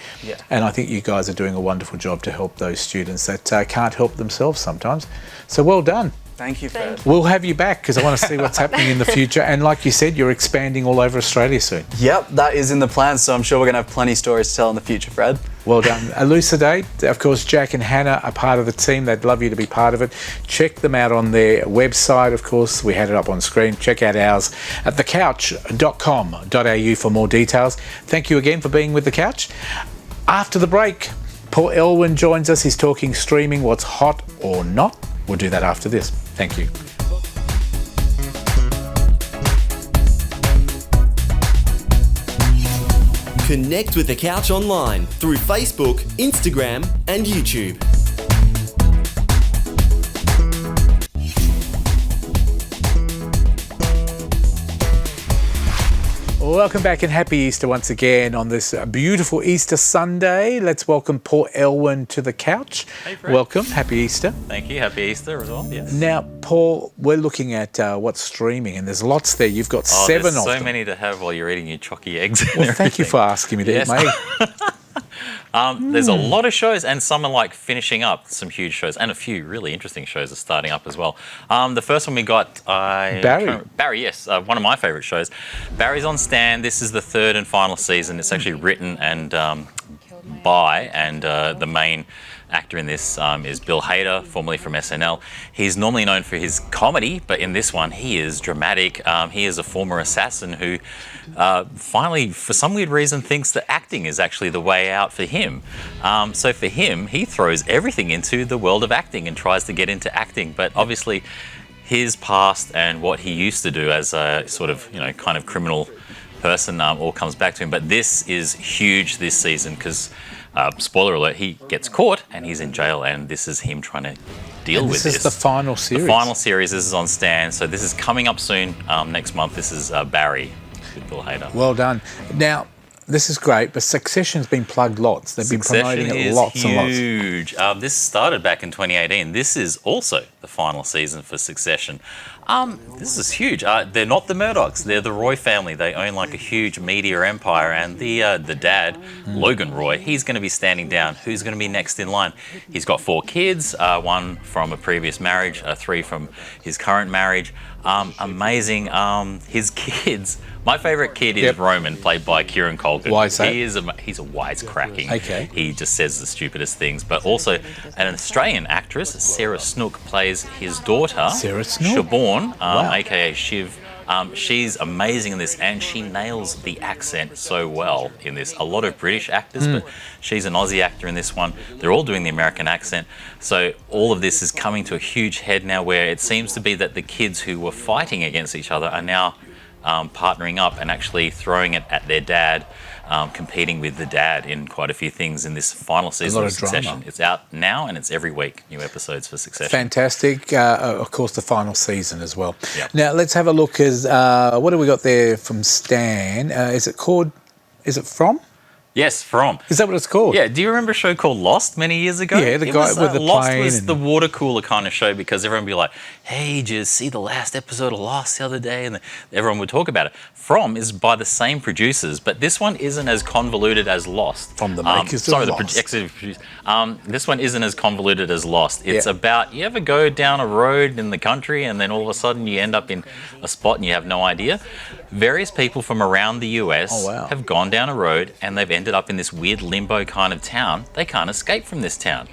And I think you guys are doing a wonderful job to help those students that can't help themselves sometimes. So well done. Thank you, Fred. We'll have you back because I want to see what's happening in the future. And like you said, you're expanding all over Australia soon. Yep, that is in the plan, so I'm sure we're going to have plenty of stories to tell in the future, Fred. Well done. Elucidate, of course, Jack and Hannah are part of the team. They'd love you to be part of it. Check them out on their website, of course. We had it up on screen. Check out ours at thecouch.com.au for more details. Thank you again for being with The Couch. After the break, Paul Elwin joins us. He's talking streaming, what's hot or not. We'll do that after this. Thank you. Connect with The Couch online through Facebook, Instagram, and YouTube. Welcome back and happy Easter once again on this beautiful Easter Sunday. Let's welcome Paul Elwin to The Couch. Hey, Fred. Welcome. Happy Easter. Thank you. Happy Easter as well. Yes. Now, Paul, we're looking at what's streaming, and there's lots there. You've got 7 there's of so them. many to have while you're eating your chalky eggs. Well, thank you for asking me to eat my egg. There's a lot of shows, and some are like finishing up, some huge shows, and a few really interesting shows are starting up as well. The first one we got, Barry, yes, one of my favourite shows. Barry's on Stan. This is the 3rd and final season. It's actually written and by, and the main actor in this is Bill Hader, formerly from SNL. He's normally known for his comedy, but in this one he is dramatic. He is a former assassin who finally, for some weird reason, thinks that acting is actually the way out for him. So for him, he throws everything into the world of acting and tries to get into acting, but obviously his past and what he used to do as a sort of, kind of criminal person all comes back to him. But this is huge this season because, spoiler alert, he gets caught and he's in jail, and this is him trying to deal with this. This is the final series. The final series. This is on Stan, so this is coming up soon. Next month. This is Barry with Bill Hader. Well done. Now, this is great, but Succession's been plugged lots. They've been promoting it lots and lots. Huge. This started back in 2018. This is also the final season for Succession. This is huge. They're not the Murdochs. They're the Roy family. They own like a huge media empire, and the dad, Logan Roy, he's going to be standing down. Who's going to be next in line? He's got 4 kids, 1 from a previous marriage, 3 from his current marriage. Amazing. His kids. My favourite kid is Roman, played by Kieran Culkin. Why is that? He's a wisecracking. Okay. He just says the stupidest things. But also, an Australian actress, Sarah Snook, plays his daughter, Sarah Snook? Siobhan, aka Shiv. She's amazing in this, and she nails the accent so well in this. A lot of British actors, but she's an Aussie actor in this one. They're all doing the American accent. So all of this is coming to a huge head now, where it seems to be that the kids who were fighting against each other are now partnering up and actually throwing it at their dad, competing with the dad in quite a few things in this final season of Succession. Drama. It's out now, and it's every week, new episodes for Succession. Fantastic. Of course, the final season as well. Yep. Now, let's have a look. What have we got there from Stan? Is it From? Yes, From. Is that what it's called? Yeah. Do you remember a show called Lost many years ago? Yeah, the guy with the Lost plane was and- the water cooler kind of show, because everyone would be like, hey, did you see the last episode of Lost the other day? And everyone would talk about it. From is by the same producers, but this one isn't as convoluted as Lost. From the makers of Lost. The executive producers. This one isn't as convoluted as Lost. It's about, you ever go down a road in the country and then all of a sudden you end up in a spot and you have no idea? Various people from around the US have gone down a road and they've ended up in this weird limbo kind of town. They can't escape from this town.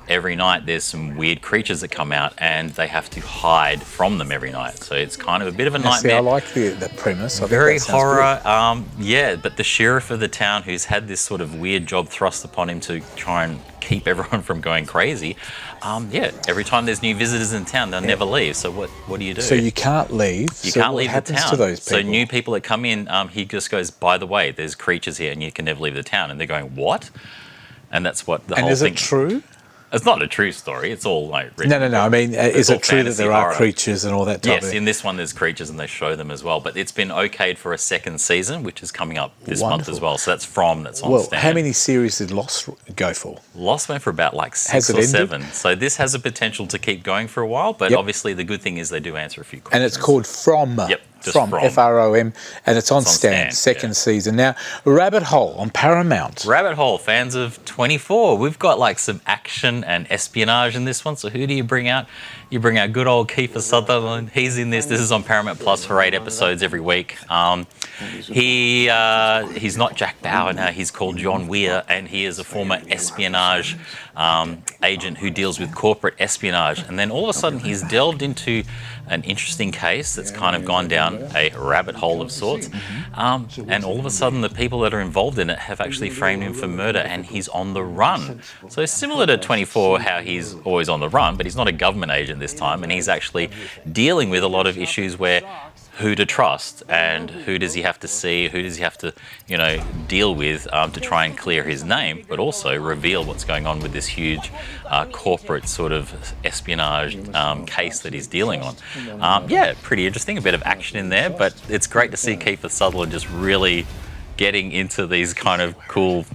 Every night there's some weird creatures that come out and they have to hide from them every night. So it's kind of a bit of a nightmare. See, I like the premise. I think Very that sounds horror. good. But the sheriff of the town, who's had this sort of weird job thrust upon him to try and keep everyone from going crazy, every time there's new visitors in town, they'll never leave. So what do you do? So you can't leave. You So can't what leave the happens town. to those people? So new people that come in, he just goes, by the way, there's creatures here and you can never leave the town. And they're going, what? And that's what the whole And is thing... it true? It's not a true story. It's all like written. No. I mean, is all it true that fantasy there are horror. creatures and all that type of Yes, thing? in this one there's creatures and they show them as well. But it's been okayed for a second season, which is coming up this month Wonderful. as well. So that's on Well, Stan. how many series did Lost go for? Lost went for about like Has 6 it or ended? 7. So this has a potential to keep going for a while. But obviously the good thing is they do answer a few questions. And it's called From. Yep, just From. From. F-R-O-M. And it's on It's on Stan, Stan, second season. Now, Rabbit Hole on Paramount. Rabbit Hole, fans of 24. We've got like some action and espionage in this one. So who do you bring out? You bring out good old Kiefer Sutherland. He's in this. This is on Paramount Plus for 8 episodes every week. He's not Jack Bauer now. He's called John Weir, and he is a former espionage agent who deals with corporate espionage. And then all of a sudden, he's delved into an interesting case that's kind of gone down a rabbit hole of sorts. And all of a sudden, the people that are involved in it have actually framed him for murder, and he's on the run. So similar to 24, how he's always on the run, but he's not a government agent this time, and he's actually dealing with a lot of issues where who to trust and who does he have to see, who does he have to, deal with to try and clear his name, but also reveal what's going on with this huge corporate sort of espionage case that he's dealing on. Pretty interesting, a bit of action in there, but it's great to see Kiefer Sutherland just really getting into these kind of cool,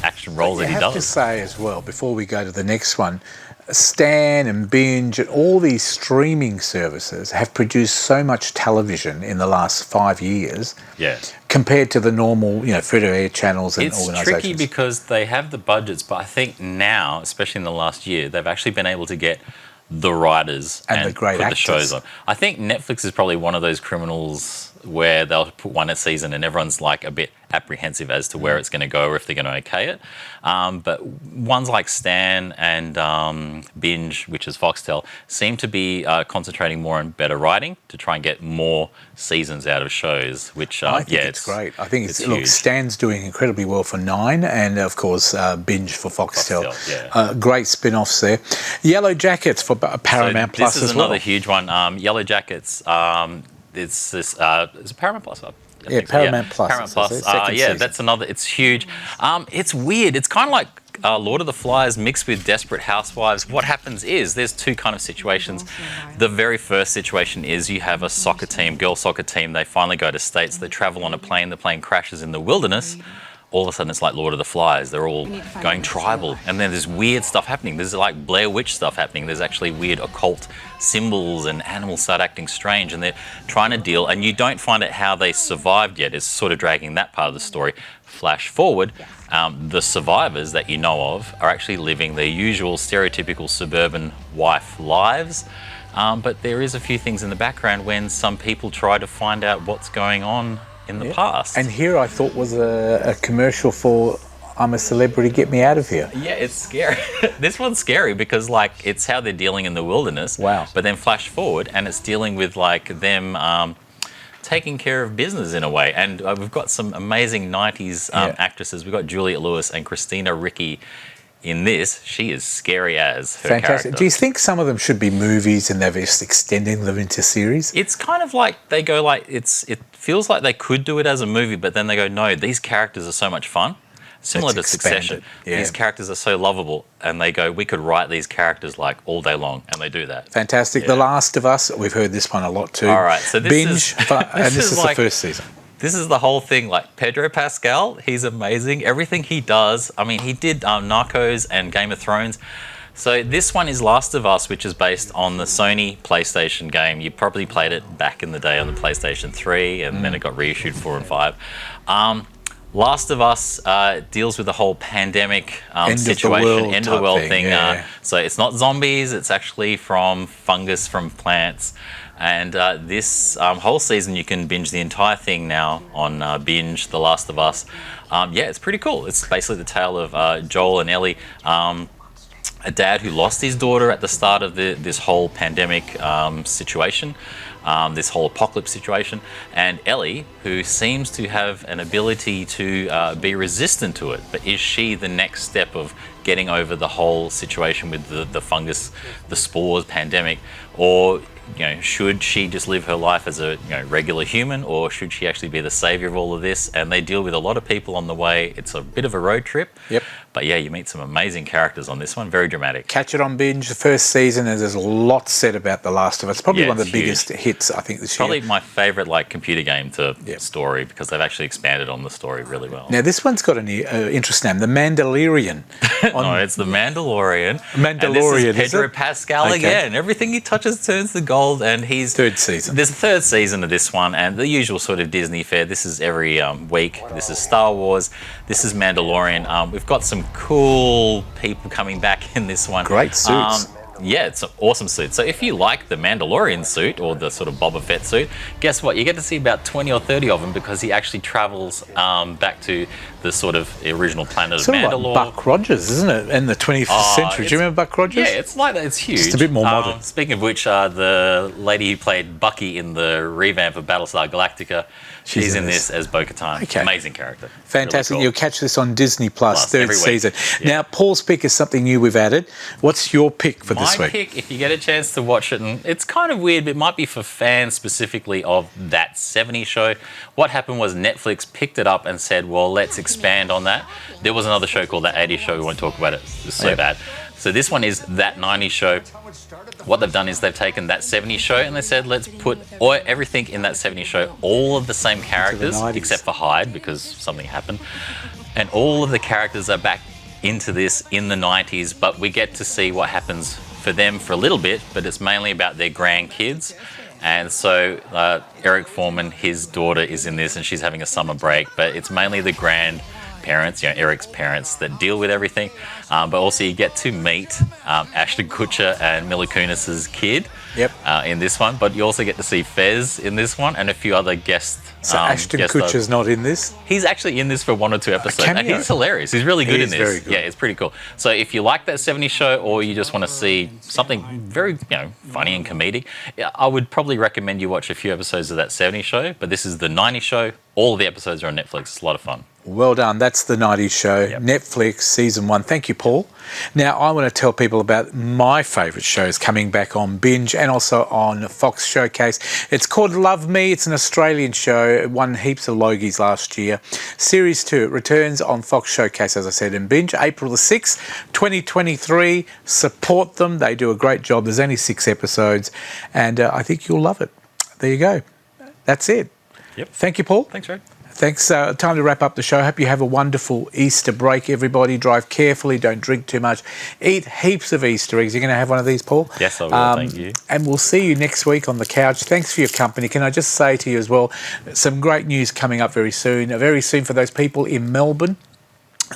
action roles that he I have to does. say as well, before we go to the next one, Stan and Binge and all these streaming services have produced so much television in the last 5 years compared to the normal, free-to-air channels and organisations. It's tricky because they have the budgets, but I think now, especially in the last year, they've actually been able to get the writers and the great put actors. the shows on. I think Netflix is probably one of those criminals where they'll put one a season and everyone's like a bit apprehensive as to where it's going to go or if they're going to okay it. But ones like Stan and Binge, which is Foxtel, seem to be concentrating more on better writing to try and get more seasons out of shows, which I think it's great. I think it's look, huge. Stan's doing incredibly well for 9, and of course Binge for Foxtel. Great spin-offs there. Yellow Jackets for Paramount Plus this is as well. another huge one. Yellow Jackets. It's this. Is it Paramount Plus? Yeah, Paramount Plus. Paramount Plus. Second Yeah, season. that's another. It's huge. It's weird. It's kind of like Lord of the Flies mixed with Desperate Housewives. What happens is there's two kind of situations. The very first situation is you have a soccer team, girls soccer team. They finally go to States. They travel on a plane. The plane crashes in the wilderness. All of a sudden, it's like Lord of the Flies. They're all going tribal. And then there's weird stuff happening. There's like Blair Witch stuff happening. There's actually weird occult symbols and animals start acting strange. And they're trying to deal. And you don't find out how they survived yet. It's sort of dragging that part of the story. Flash forward, the survivors that you know of are actually living their usual stereotypical suburban wife lives. But there is a few things in the background when some people try to find out what's going on in the past. And here I thought was a commercial for I'm a Celebrity, Get Me Out of Here. Yeah, it's scary. This one's scary because like it's how they're dealing in the wilderness. Wow. But then flash forward and it's dealing with like them taking care of business in a way. And we've got some amazing 90s actresses. We've got Juliette Lewis and Christina Ricci in this. She is scary as her Fantastic. character. Do you think some of them should be movies and they're just extending them into series? It's kind of like they go like it feels like they could do it as a movie, but then they go, no, these characters are so much fun. Similar to Let's expand Succession. it. Yeah. These characters are so lovable, and they go, we could write these characters like all day long, and they do that. Fantastic. The Last of Us, we've heard this one a lot too. All right, so this Binge, is and this is like, the first season. This is the whole thing. Like Pedro Pascal, he's amazing. Everything he does. I mean, he did Narcos and Game of Thrones. So this one is Last of Us, which is based on the Sony PlayStation game. You probably played it back in the day on the PlayStation 3, and then it got reissued 4 and 5. Last of Us deals with the whole pandemic situation, end of the world thing. So it's not zombies, it's actually from fungus from plants. And this whole season, you can binge the entire thing now on Binge, The Last of Us. It's pretty cool. It's basically the tale of Joel and Ellie, a dad who lost his daughter at the start of this whole pandemic situation. This whole apocalypse situation, and Ellie, who seems to have an ability to be resistant to it. But is she the next step of getting over the whole situation with the fungus, the spores, pandemic, or should she just live her life as a regular human, or should she actually be the savior of all of this? And they deal with a lot of people on the way. It's a bit of a road trip. Yep. But yeah, you meet some amazing characters on this one. Very dramatic. Catch it on Binge, the first season, and there's a lot said about The Last of Us. Probably one of the it's biggest hits, I think, this year. Probably my favourite computer game to story, because they've actually expanded on the story really well. Now, this one's got an interesting name, The Mandalorian. No, it's The Mandalorian. Mandalorian, and this is is Pedro it? Pascal Okay. again. Everything he touches turns to gold, and he's... Third season. There's a third season of this one, and the usual sort of Disney fare. This is every week. This is Star Wars. This is Mandalorian. We've got some cool people coming back in this one. Great suits. It's an awesome suit. So if you like the Mandalorian suit or the sort of Boba Fett suit, guess what? You get to see about 20 or 30 of them, because he actually travels back to the sort of original planet Sort of of Mandalore. like Buck Rogers, isn't it? In the 21st century. Do you remember Buck Rogers? Yeah, it's like that. It's huge. Just a bit more modern. Speaking of which, the lady who played Bucky in the revamp of Battlestar Galactica, she's in this as Bo-Katan. Okay. Amazing character. Fantastic. Really cool. You'll catch this on Disney Plus, third every week. season. Yeah. Now, Paul's pick is something new we've added. What's your pick for this My week? pick, if you get a chance to watch it, and it's kind of weird, but it might be for fans specifically of That 70s Show. What happened was Netflix picked it up and said, well, let's expand on that. There was another show called That 80s Show. We won't talk about it. It's so bad. So this one is That 90s Show. What they've done is they've taken That 70s Show and they said, let's put everything in That 70s Show, all of the same characters, 90s. except for Hyde, because something happened. And all of the characters are back into this in the 90s, but we get to see what happens for them for a little bit, but it's mainly about their grandkids. And so Eric Foreman, his daughter, is in this, and she's having a summer break, but it's mainly the grandparents parents, Eric's parents that deal with everything. But also you get to meet Ashton Kutcher and Mila Kunis's kid in this one. But you also get to see Fez in this one and a few other guests. So Ashton Kutcher's not in this? He's actually in this for 1 or 2 episodes. And he's hilarious. He's really good in this. Very good. Yeah, it's pretty cool. So if you like that 70s show or you just want to see something very, funny and comedic, I would probably recommend you watch a few episodes of that 70s show. But this is the 90s show. All of the episodes are on Netflix. It's a lot of fun. Well done. That's the 90s show, Netflix, season 1. Thank you, Paul. Now, I want to tell people about my favourite shows coming back on Binge and also on Fox Showcase. It's called Love Me. It's an Australian show. It won heaps of Logies last year. Series 2, it returns on Fox Showcase, as I said, in Binge, April the 6th, 2023. Support them. They do a great job. There's only 6 episodes, and I think you'll love it. There you go. That's it. Yep. Thank you, Paul. Thanks, Ray. Thanks. Time to wrap up the show. Hope you have a wonderful Easter break, everybody. Drive carefully. Don't drink too much. Eat heaps of Easter eggs. You're going to have one of these, Paul? Yes, I will. Thank you. And we'll see you next week on the couch. Thanks for your company. Can I just say to you as well, some great news coming up very soon. Very soon for those people in Melbourne.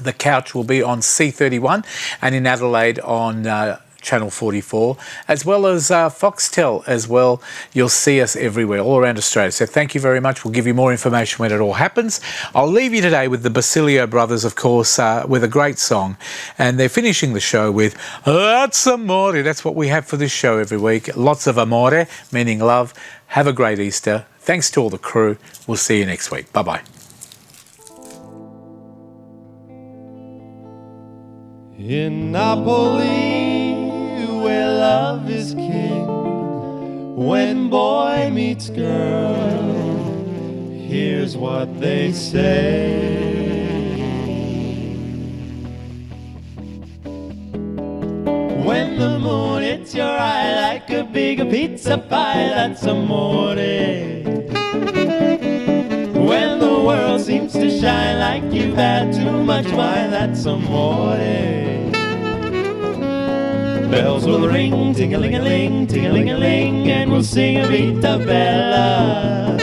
The couch will be on C31 and in Adelaide on Channel 44, as well as Foxtel as well. You'll see us everywhere, all around Australia. So thank you very much. We'll give you more information when it all happens. I'll leave you today with the Basilio Brothers, of course, with a great song. And they're finishing the show with That's Amore. That's what we have for this show every week. Lots of amore, meaning love. Have a great Easter. Thanks to all the crew. We'll see you next week. Bye-bye. In Napoli, where love is king, when boy meets girl, here's what they say. When the moon hits your eye like a big pizza pie, that's amore. When the world seems to shine like you've had too much wine, that's amore. Bells will ring, ting-a-ling-a-ling, ting-a-ling-a-ling, and we'll sing a Vita Bella.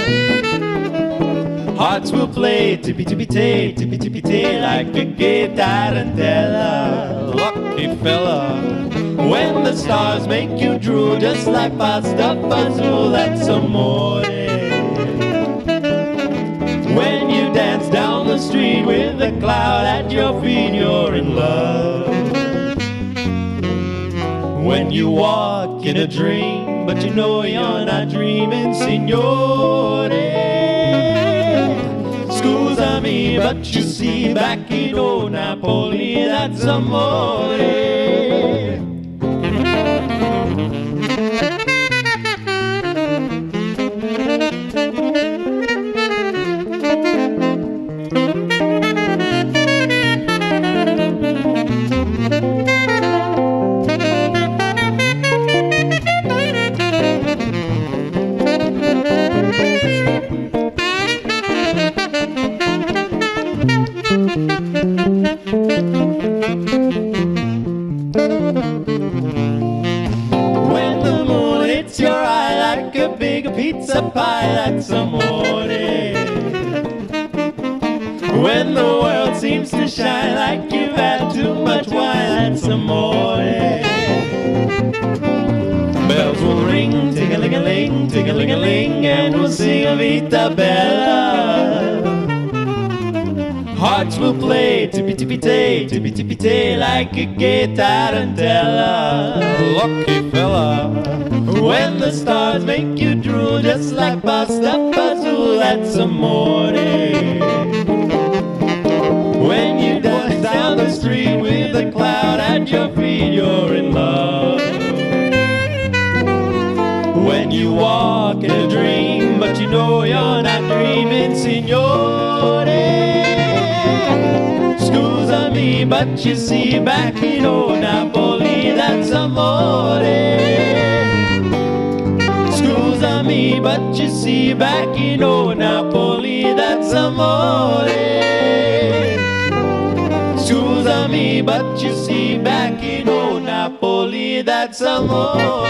Hearts will play tippy-tippy-tay, tippy-tippy-tay, like a gay tarantella. Lucky fella. When the stars make you drool, just like pasta fazool, that's amore. When you dance down the street with a cloud at your feet, you're in love. When you walk in a dream, but you know you're not dreaming, signore. Scusami, but you see, back in old Napoli, that's amore. When the moon hits your eye like a big pizza pie, that's amore. When the world seems to shine like you've had too much wine, that's amore. Bells will ring, ting-a-ling-a-ling, ting-a-ling-a-ling, and we'll sing a Vita Bella. Hearts will play tippy-tippy-tay, tippy-tippy-tay, like a gay tarantella. Lucky fella. When the stars make you drool, just like pasta fazool, that's amore. When you dance down the street with a cloud at your feet, you're in love. When you walk in a dream, but you know you're not dreaming, signore. Scusami, but you see, back in old Napoli, that's amore. Scusami, but you see, back in old Napoli, that's amore. Scusami, but you see, back in old Napoli, that's amore.